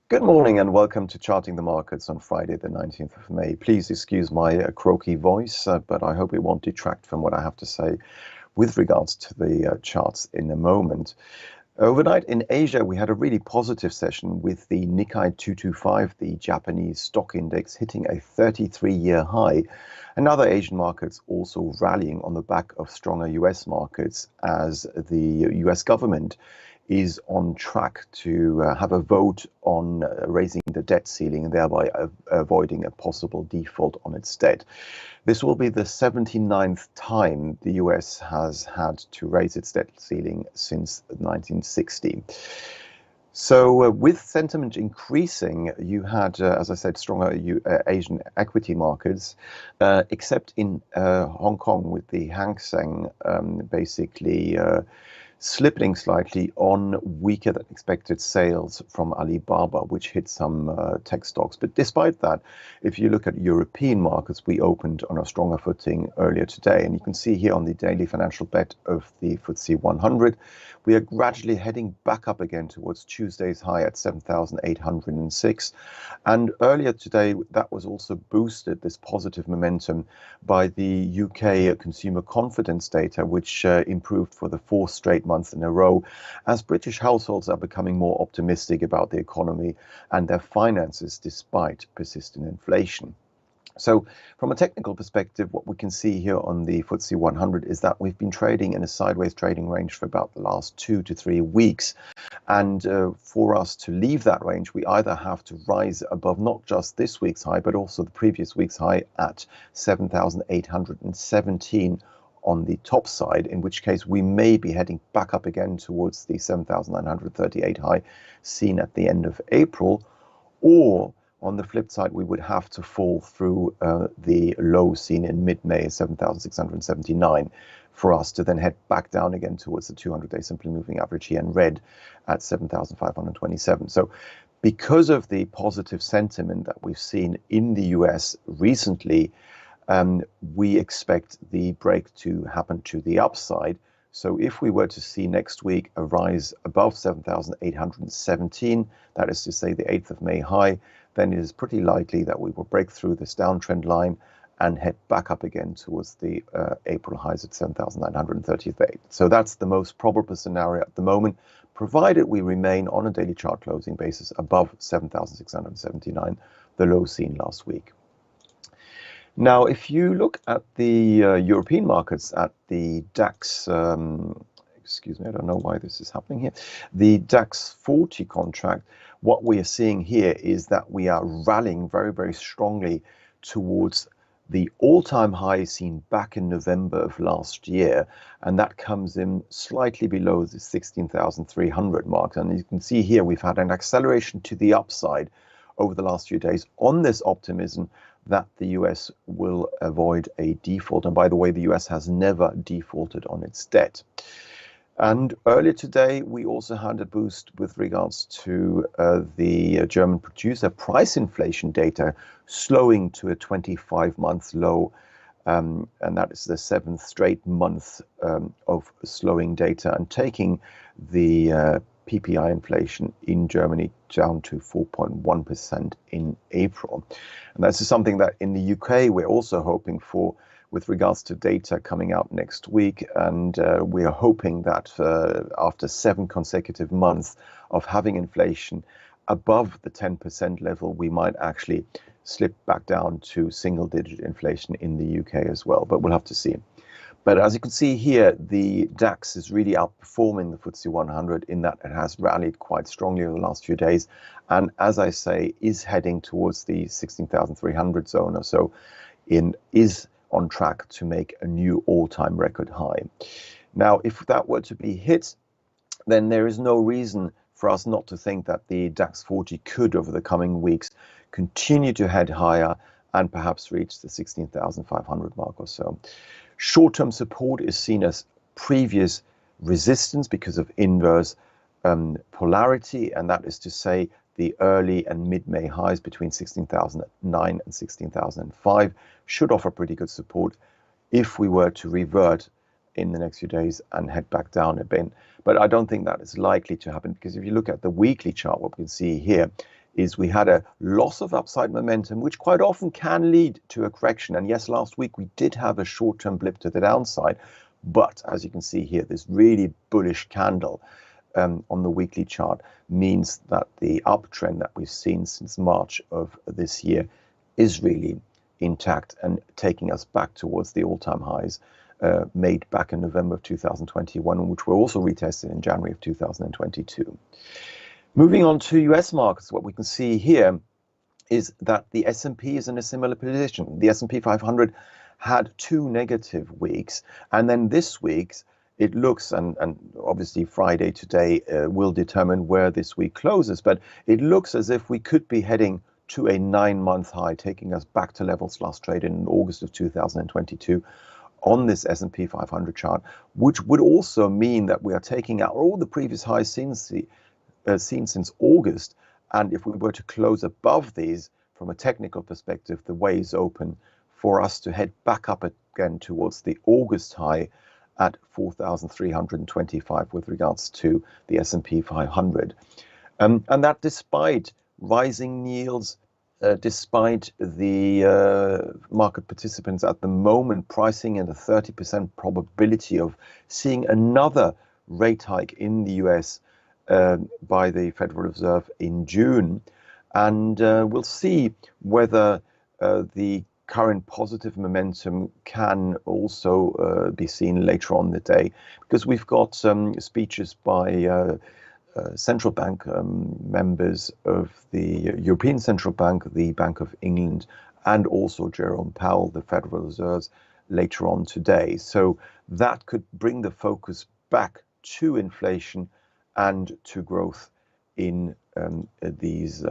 Good morning and welcome to Charting the Markets on Friday, the 19th of May. Please excuse my croaky voice, but I hope it won't detract from what I have to say with regards to the charts in a moment. Overnight in Asia, we had a really positive session with the Nikkei 225, the Japanese stock index, hitting a 33-year high. And other Asian markets also rallying on the back of stronger US markets as the US government is on track to have a vote on raising the debt ceiling and thereby avoiding a possible default on its debt. This will be the 79th time the US has had to raise its debt ceiling since 1960. So with sentiment increasing, you had, as I said, stronger Asian equity markets, except in Hong Kong with the Hang Seng basically slipping slightly on weaker than expected sales from Alibaba, which hit some tech stocks. But despite that, if you look at European markets, we opened on a stronger footing earlier today. And you can see here on the daily financial bet of the FTSE 100, we are gradually heading back up again towards Tuesday's high at 7,806. And earlier today, that was also boosted, this positive momentum, by the UK consumer confidence data, which improved for the fourth straight month in a row, as British households are becoming more optimistic about the economy and their finances despite persistent inflation. So from a technical perspective, what we can see here on the FTSE 100 is that we've been trading in a sideways trading range for about the last 2 to 3 weeks. And for us to leave that range, we either have to rise above not just this week's high, but also the previous week's high at 7,817 on the top side, in which case we may be heading back up again towards the 7,938 high seen at the end of April, or on the flip side, we would have to fall through the low seen in mid-May, 7,679, for us to then head back down again towards the 200-day simply moving average here in red at 7,527. So because of the positive sentiment that we've seen in the US recently, we expect the break to happen to the upside. So if we were to see next week a rise above 7,817, that is to say the 8th of May high, then it is pretty likely that we will break through this downtrend line and head back up again towards the April highs at 7,938. So that's the most probable scenario at the moment, provided we remain on a daily chart closing basis above 7,679, the low seen last week. Now, if you look at the European markets, at the DAX, excuse me, I don't know why this is happening here, the DAX 40 contract, what we are seeing here is that we are rallying very, very strongly towards the all-time high seen back in November of last year, and that comes in slightly below the 16,300 mark. And you can see here we've had an acceleration to the upside over the last few days on this optimism that the US will avoid a default. And by the way, the US has never defaulted on its debt. And earlier today, we also had a boost with regards to the German producer price inflation data slowing to a 25-month low. And that is the 7th straight month of slowing data and taking the PPI inflation in Germany down to 4.1% in April. And this is something that in the UK we're also hoping for with regards to data coming out next week. And we are hoping that after 7 consecutive months of having inflation above the 10% level, we might actually slip back down to single-digit inflation in the UK as well. But we'll have to see. But as you can see here, the DAX is really outperforming the FTSE 100 in that it has rallied quite strongly over the last few days. And as I say, is heading towards the 16,300 zone or so, is on track to make a new all-time record high. Now, if that were to be hit, then there is no reason for us not to think that the DAX 40 could, over the coming weeks, continue to head higher and perhaps reach the 16,500 mark or so. Short-term support is seen as previous resistance because of inverse polarity, and that is to say the early and mid-May highs between 16,009 and 16,005 should offer pretty good support if we were to revert in the next few days and head back down a bit. But I don't think that is likely to happen, because if you look at the weekly chart, what we can see here is we had a loss of upside momentum, which quite often can lead to a correction. And yes, last week we did have a short-term blip to the downside, but as you can see here, this really bullish candle on the weekly chart means that the uptrend that we've seen since March of this year is really intact and taking us back towards the all-time highs made back in November of 2021, which were also retested in January of 2022. Moving on to US markets, what we can see here is that the S&P is in a similar position. The S&P 500 had 2 negative weeks, and then this week's it looks, and obviously Friday today will determine where this week closes, but it looks as if we could be heading to a 9-month high, taking us back to levels last traded in August of 2022 on this S&P 500 chart, which would also mean that we are taking out all the previous highs seen since August. And if we were to close above these from a technical perspective, the way is open for us to head back up again towards the August high at 4,325 with regards to the S&P 500. And that despite rising yields, despite the market participants at the moment pricing in a 30% probability of seeing another rate hike in the US by the Federal Reserve in June. And we'll see whether the current positive momentum can also be seen later on the day, because we've got speeches by central bank members of the European Central Bank, the Bank of England, and also Jerome Powell, the Federal Reserve, later on today. So that could bring the focus back to inflation and to growth in these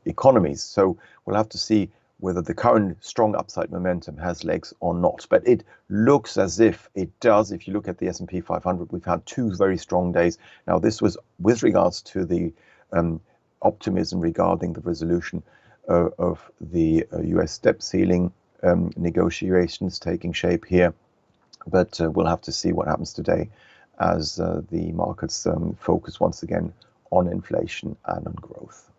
economies. So we'll have to see whether the current strong upside momentum has legs or not. But it looks as if it does. If you look at the S&P 500, we've had 2 very strong days. Now, this was with regards to the optimism regarding the resolution of the US debt ceiling negotiations taking shape here. But we'll have to see what happens today as the markets focus once again on inflation and on growth.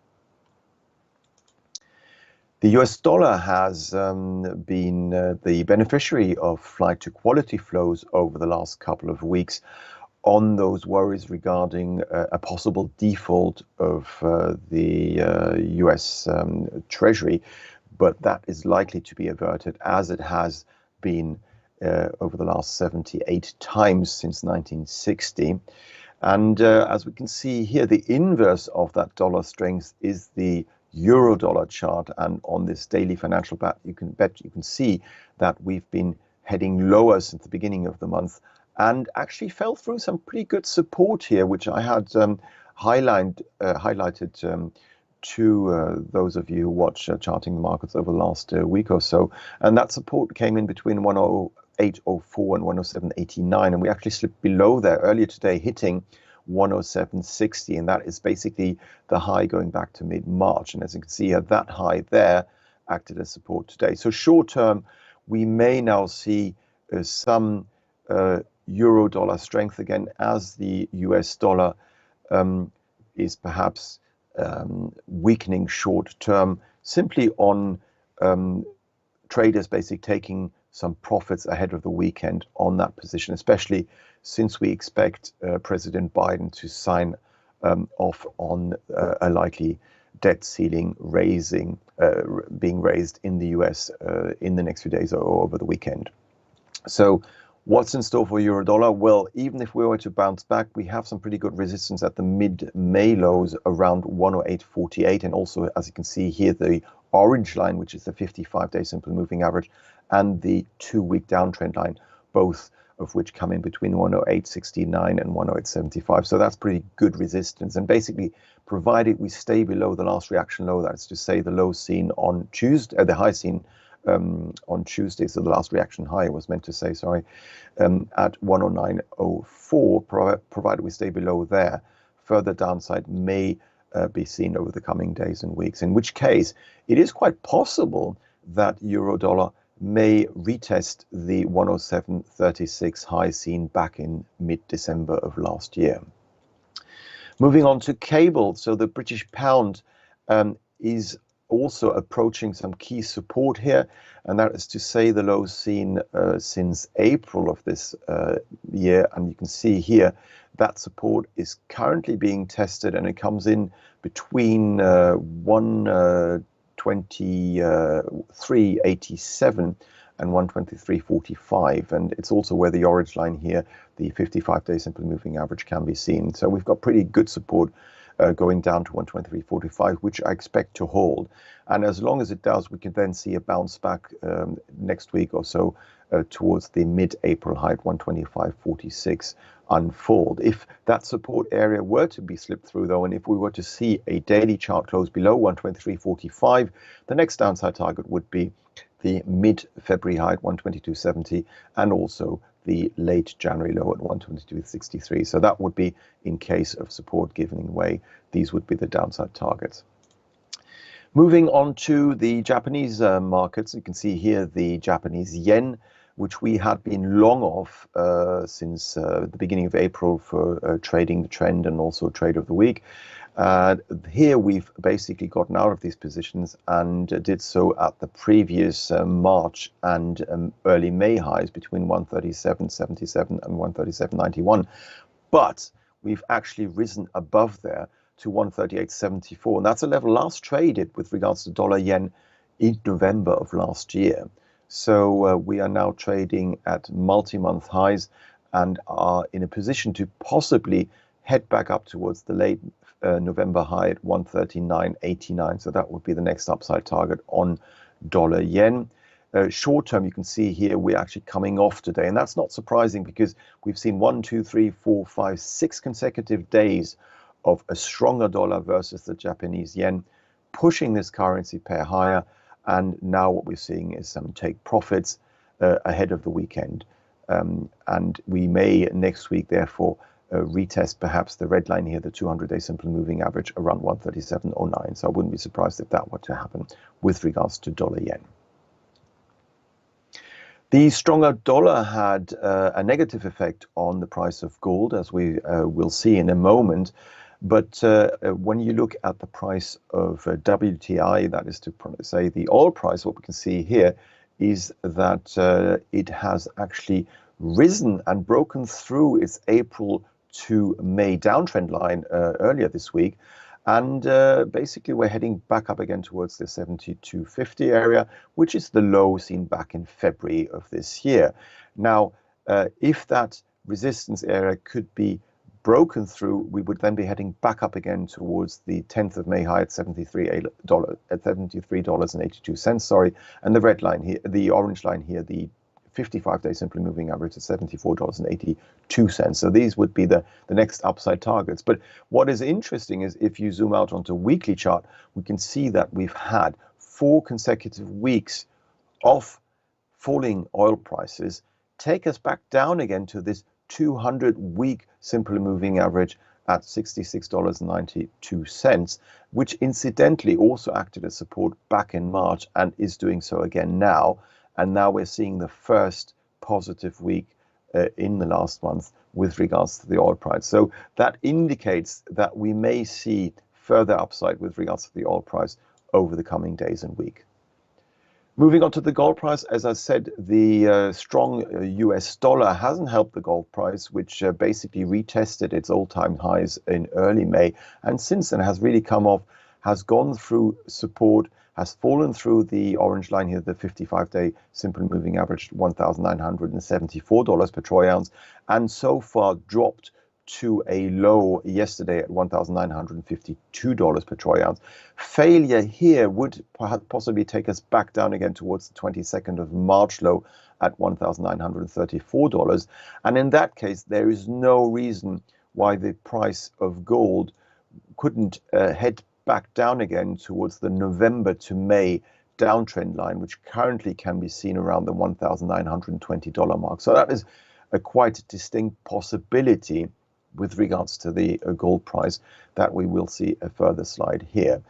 The US dollar has been the beneficiary of flight to quality flows over the last couple of weeks on those worries regarding a possible default of the US Treasury, but that is likely to be averted as it has been over the last 78 times since 1960. And as we can see here, the inverse of that dollar strength is the euro-dollar chart, and on this daily financial bet you can see that we've been heading lower since the beginning of the month and actually fell through some pretty good support here, which I had highlighted to those of you who watch Charting the Markets over the last week or so, and that support came in between 108.04 and 107.89, and we actually slipped below there earlier today, hitting 107.60, and that is basically the high going back to mid-March. And as you can see here, that high there acted as support today. So short term, we may now see some euro-dollar strength again as the US dollar is perhaps weakening short term, simply on traders basically taking some profits ahead of the weekend on that position, especially since we expect President Biden to sign off on a likely debt ceiling being raised in the US in the next few days or over the weekend. So what's in store for euro dollar? Well, even if we were to bounce back, we have some pretty good resistance at the mid-May lows around 108.48, and also, as you can see here, the orange line, which is the 55-day simple moving average, and the 2-week downtrend line, both of which come in between 108.69 and 108.75. So that's pretty good resistance. And basically, provided we stay below the last reaction low, that's to say the low seen on Tuesday, the high seen on Tuesday, so the last reaction high was meant to say, sorry, at 109.04, provided we stay below there, further downside may be seen over the coming days and weeks, in which case it is quite possible that euro dollar may retest the 107.36 high seen back in mid-December of last year. Moving on to cable, so the British pound is also approaching some key support here, and that is to say the lows seen since April of this year. And you can see here that support is currently being tested, and it comes in between 123.87 and 123.45, and it's also where the orange line here, the 55-day simple moving average, can be seen. So we've got pretty good support going down to 123.45, which I expect to hold. And as long as it does, we can then see a bounce back next week or so towards the mid-April high at 125.46 unfold. If that support area were to be slipped through, though, and if we were to see a daily chart close below 123.45, the next downside target would be the mid-February high at 122.70 and also the late January low at 122.63. So that would be in case of support giving way. These would be the downside targets. Moving on to the Japanese markets, you can see here the Japanese yen, which we had been long off since the beginning of April for trading the trend and also trade of the week. Here we've basically gotten out of these positions and did so at the previous March and early May highs between 137.77 and 137.91. But we've actually risen above there to 138.74. And that's a level last traded with regards to dollar yen in November of last year. So we are now trading at multi-month highs and are in a position to possibly head back up towards the late November high at 139.89. So that would be the next upside target on dollar yen. Short term, you can see here we're actually coming off today, and that's not surprising because we've seen 1, 2, 3, 4, 5, 6 consecutive days of a stronger dollar versus the Japanese yen, pushing this currency pair higher. And now what we're seeing is some take profits ahead of the weekend. And we may next week, therefore, retest perhaps the red line here, the 200-day simple moving average around 137.09. So I wouldn't be surprised if that were to happen with regards to dollar yen. The stronger dollar had a negative effect on the price of gold, as we will see in a moment. But when you look at the price of WTI, that is to say the oil price, what we can see here is that it has actually risen and broken through its April to May downtrend line earlier this week. And basically, we're heading back up again towards the 72.50 area, which is the low seen back in February of this year. Now, if that resistance area could be broken through, we would then be heading back up again towards the 10th of May high at $73.82. Sorry, and the red line here, the orange line here, the 55-day simply moving average at $74.82. So these would be the next upside targets. But what is interesting is if you zoom out onto a weekly chart, we can see that we've had 4 consecutive weeks of falling oil prices take us back down again to this 200-week simple moving average at $66.92, which incidentally also acted as support back in March and is doing so again now. And now we're seeing the first positive week in the last month with regards to the oil price. So that indicates that we may see further upside with regards to the oil price over the coming days and week. Moving on to the gold price, as I said, the strong US dollar hasn't helped the gold price, which basically retested its all-time highs in early May, and since then has really come off, has gone through support, has fallen through the orange line here, the 55-day simple moving average, $1,974 per troy ounce, and so far dropped to a low yesterday at $1,952 per troy ounce. Failure here would possibly take us back down again towards the 22nd of March low at $1,934. And in that case, there is no reason why the price of gold couldn't head back down again towards the November to May downtrend line, which currently can be seen around the $1,920 mark. So that is a quite distinct possibility with regards to the gold price that we will see a further slide here,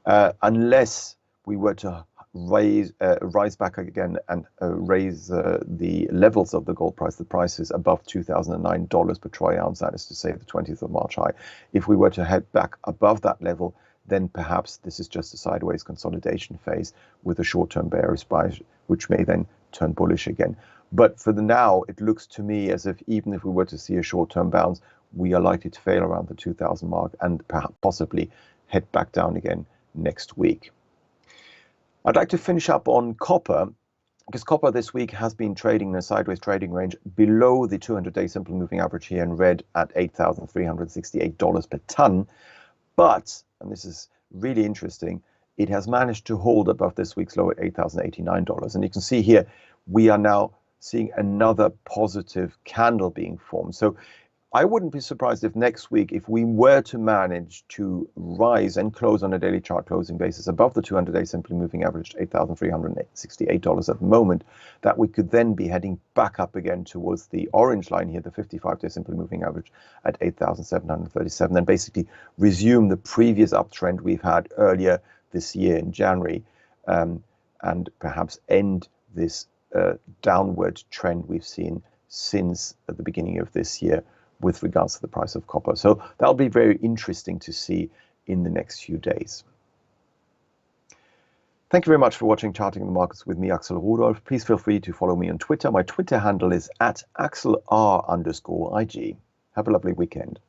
unless we were to rise back again and raise the levels of the gold price. The price is above $2,009 per troy ounce, that is to say the 20th of March high. If we were to head back above that level, then perhaps this is just a sideways consolidation phase with a short-term bearish bias, which may then turn bullish again. But for the now, it looks to me as if even if we were to see a short-term bounce, we are likely to fail around the 2,000 mark and perhaps possibly head back down again next week. I'd like to finish up on copper, because copper this week has been trading in a sideways trading range below the 200-day simple moving average here in red at $8,368 per ton. But, and this is really interesting, it has managed to hold above this week's low at $8,089. And you can see here, we are now seeing another positive candle being formed. So I wouldn't be surprised if next week, if we were to manage to rise and close on a daily chart closing basis above the 200-day simply moving average, $8,368 at the moment, that we could then be heading back up again towards the orange line here, the 55-day simply moving average at 8,737, and basically resume the previous uptrend we've had earlier this year in January, and perhaps end this downward trend we've seen since at the beginning of this year with regards to the price of copper. So that'll be very interesting to see in the next few days. Thank you very much for watching Charting the Markets with me, Axel Rudolph. Please feel free to follow me on Twitter. My Twitter handle is @AxelR_IG. Have a lovely weekend.